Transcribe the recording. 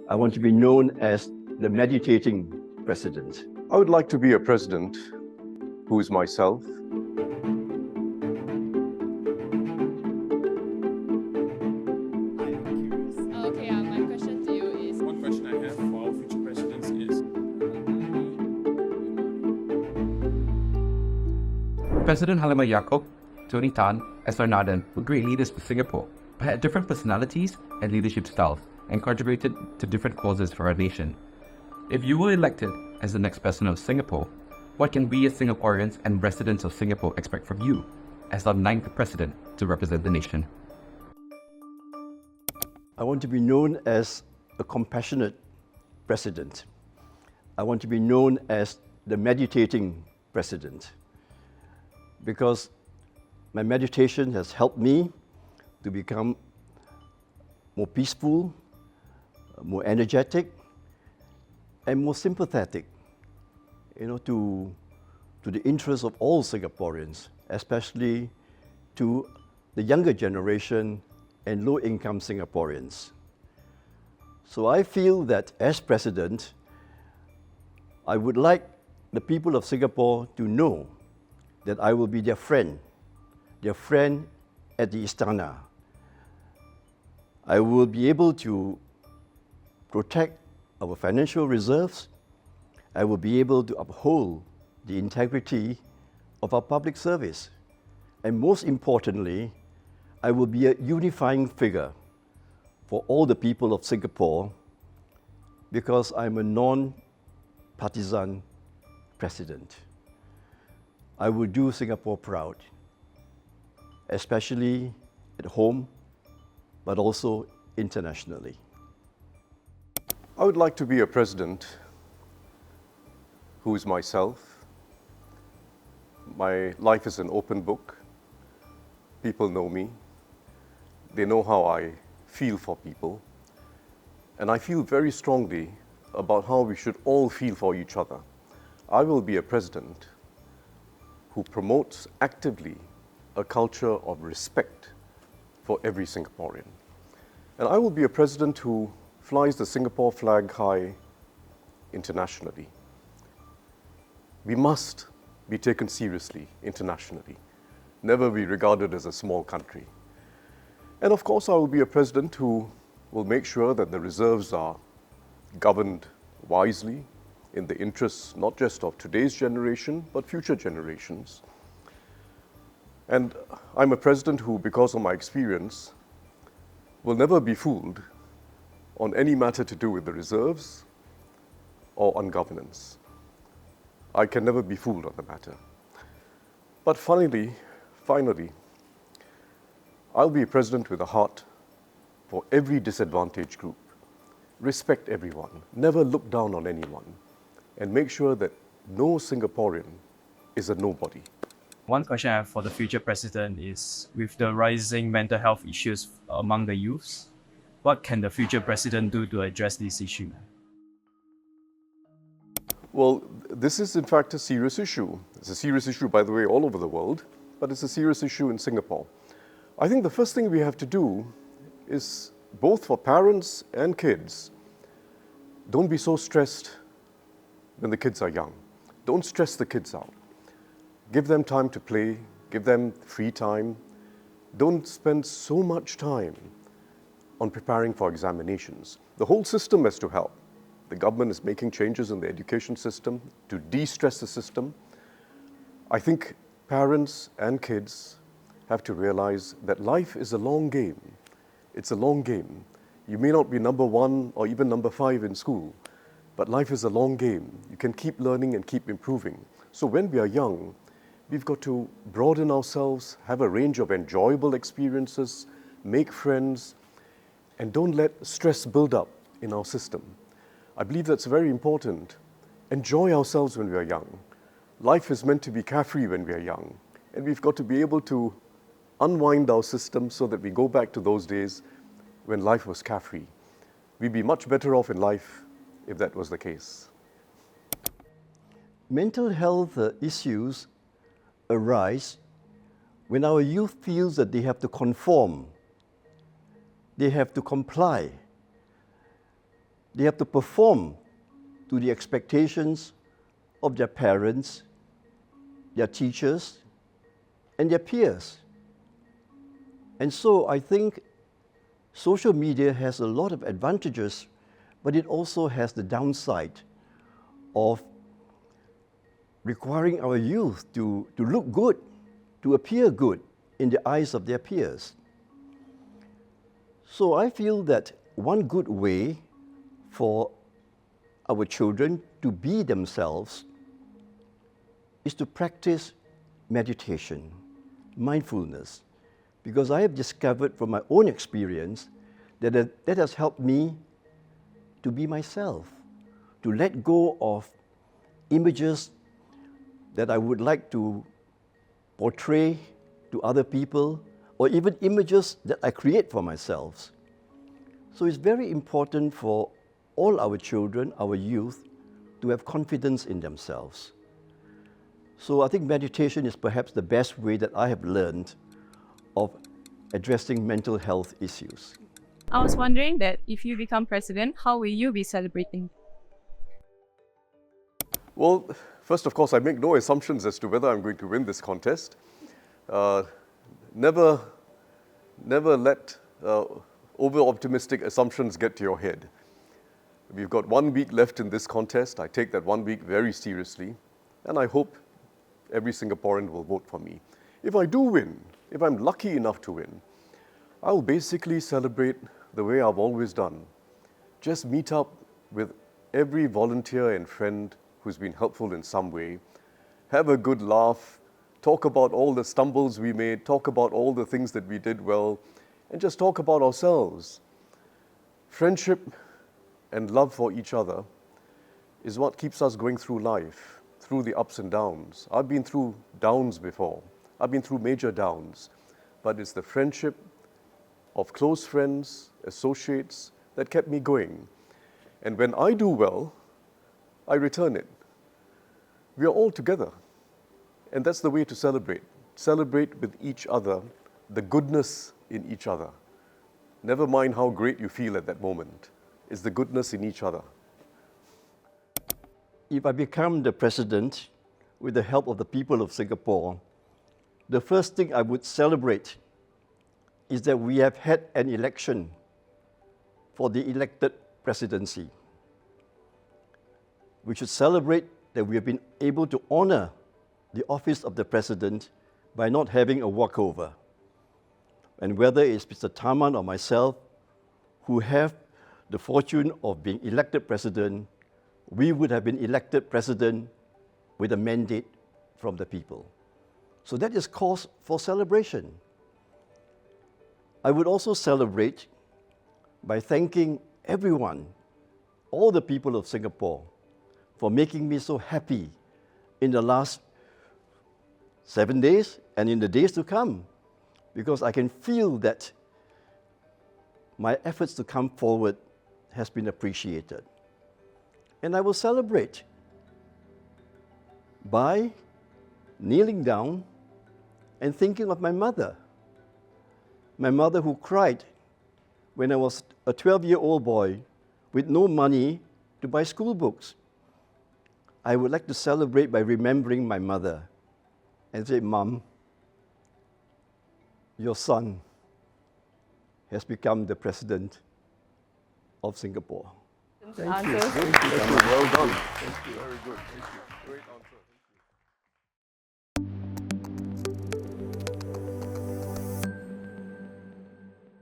I want to be known as the meditating president. I would like to be a president who is myself. Okay, my question to you is... One question I have for our future presidents is... President Halimah Yacob, Tony Tan, and Sir Nathan were great leaders for Singapore, but had different personalities and leadership styles, and contributed to different causes for our nation. If you were elected as the next president of Singapore, what can we as Singaporeans and residents of Singapore expect from you as our 9th president to represent the nation? I want to be known as a compassionate president. I want to be known as the meditating president, because my meditation has helped me to become more peaceful, more energetic, and more sympathetic, to the interests of all Singaporeans, especially to the younger generation and low-income Singaporeans. So I feel that as president, I would like the people of Singapore to know that I will be their friend at the Istana. I will be able to protect our financial reserves. I will be able to uphold the integrity of our public service. And most importantly, I will be a unifying figure for all the people of Singapore, because I'm a non-partisan president. I will do Singapore proud, especially at home, but also internationally. I would like to be a president who is myself. My life is an open book. People know me. They know how I feel for people. And I feel very strongly about how we should all feel for each other. I will be a president who promotes actively a culture of respect for every Singaporean. And I will be a president who flies the Singapore flag high internationally. We must be taken seriously internationally, never be regarded as a small country. And of course, I will be a president who will make sure that the reserves are governed wisely in the interests not just of today's generation, but future generations. And I'm a president who, because of my experience, will never be fooled on any matter to do with the reserves or on governance. I can never be fooled on the matter. But finally, I'll be a president with a heart for every disadvantaged group. Respect everyone, never look down on anyone, and make sure that no Singaporean is a nobody. One question I have for the future president is, with the rising mental health issues among the youths, what can the future president do to address this issue? Well, this is in fact a serious issue. It's a serious issue, by the way, all over the world, but it's a serious issue in Singapore. I think the first thing we have to do is, both for parents and kids, don't be so stressed when the kids are young. Don't stress the kids out. Give them time to play, give them free time. Don't spend so much time on preparing for examinations. The whole system has to help. The government is making changes in the education system to de-stress the system. I think parents and kids have to realize that life is a long game. It's a long game. You may not be number 1 or even number 5 in school, but life is a long game. You can keep learning and keep improving. So when we are young, we've got to broaden ourselves, have a range of enjoyable experiences, make friends, and don't let stress build up in our system. I believe that's very important. Enjoy ourselves when we are young. Life is meant to be carefree when we are young, and we've got to be able to unwind our system so that we go back to those days when life was carefree. We'd be much better off in life if that was the case. Mental health issues arise when our youth feels that they have to conform, they have to comply They have to perform to the expectations of their parents, their teachers, and their peers. And so I think social media has a lot of advantages, but it also has the downside of requiring our youth to look good, to appear good in the eyes of their peers. So I feel that one good way for our children to be themselves is to practice meditation, mindfulness, because I have discovered from my own experience that has helped me to be myself, to let go of images that I would like to portray to other people, or even images that I create for myself. So it's very important for all our children, our youth, to have confidence in themselves. So I think meditation is perhaps the best way that I have learned of addressing mental health issues. I was wondering that if you become president, how will you be celebrating? Well, first, of course, I make no assumptions as to whether I'm going to win this contest. Never let over-optimistic assumptions get to your head. We've got 1 week left in this contest. I take that 1 week very seriously, and I hope every Singaporean will vote for me. If I do win, if I'm lucky enough to win, I'll basically celebrate the way I've always done. Just meet up with every volunteer and friend who's been helpful in some way, have a good laugh, talk about all the stumbles we made, talk about all the things that we did well, and just talk about ourselves. Friendship and love for each other is what keeps us going through life, through the ups and downs. I've been through downs before. I've been through major downs. But it's the friendship of close friends, associates, that kept me going. And when I do well, I return it. We are all together. And that's the way to celebrate. Celebrate with each other, the goodness in each other. Never mind how great you feel at that moment. It's the goodness in each other. If I become the president with the help of the people of Singapore, the first thing I would celebrate is that we have had an election for the elected presidency. We should celebrate that we have been able to honor the office of the president by not having a walkover. And whether it's Mr. Tharman or myself who have the fortune of being elected president, we would have been elected president with a mandate from the people. So that is cause for celebration. I would also celebrate by thanking everyone, all the people of Singapore, for making me so happy in the last 7 days and in the days to come, because I can feel that my efforts to come forward has been appreciated. And I will celebrate by kneeling down and thinking of my mother who cried when I was a 12-year-old boy with no money to buy school books. I would like to celebrate by remembering my mother and say, Mom, your son has become the president of Singapore. Answers. Thank you. Well done. Thank you. Very good. Thank you. Great answer.